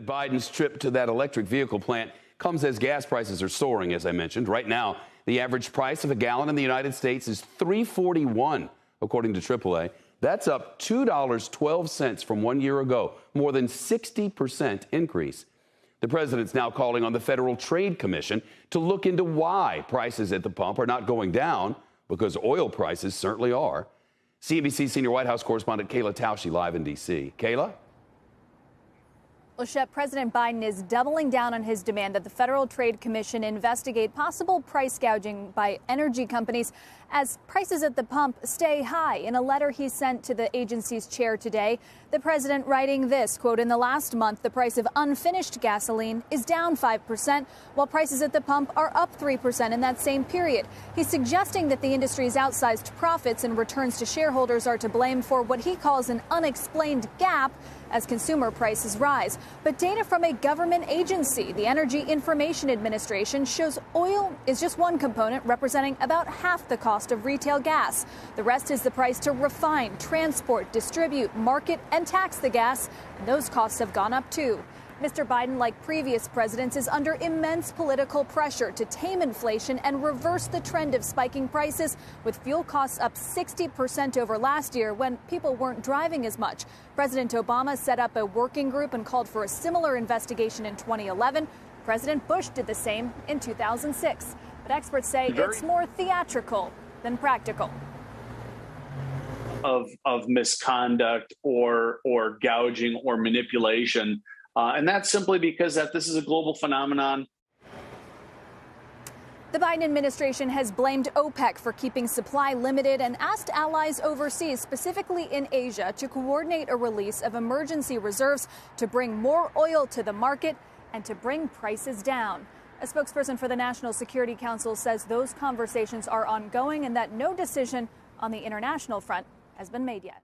President Biden's trip to that electric vehicle plant comes as gas prices are soaring, as I mentioned. Right now, the average price of a gallon in the United States is $3.41, according to AAA. That's up $2.12 from 1 year ago, more than 60% increase. The president's now calling on the Federal Trade Commission to look into why prices at the pump are not going down, because oil prices certainly are. CNBC senior White House correspondent Kayla Tausche live in D.C. Kayla? Well, Shep, President Biden is doubling down on his demand that the Federal Trade Commission investigate possible price gouging by energy companies as prices at the pump stay high. In a letter he sent to the agency's chair today, the president writing this, quote, "In the last month, the price of unfinished gasoline is down 5%, while prices at the pump are up 3% in that same period." He's suggesting that the industry's outsized profits and returns to shareholders are to blame for what he calls an unexplained gap as consumer prices rise. But data from a government agency, the Energy Information Administration, shows oil is just one component, representing about half the cost of retail gas. The rest is the price to refine, transport, distribute, market, and tax the gas. And those costs have gone up, too. Mr. Biden, like previous presidents, is under immense political pressure to tame inflation and reverse the trend of spiking prices, with fuel costs up 60% over last year when people weren't driving as much. President Obama set up a working group and called for a similar investigation in 2011. President Bush did the same in 2006. But experts say it's more theatrical than practical. Of misconduct or gouging or manipulation. And that's simply because this is a global phenomenon. The Biden administration has blamed OPEC for keeping supply limited and asked allies overseas, specifically in Asia, to coordinate a release of emergency reserves to bring more oil to the market and to bring prices down. A spokesperson for the National Security Council says those conversations are ongoing and that no decision on the international front has been made yet.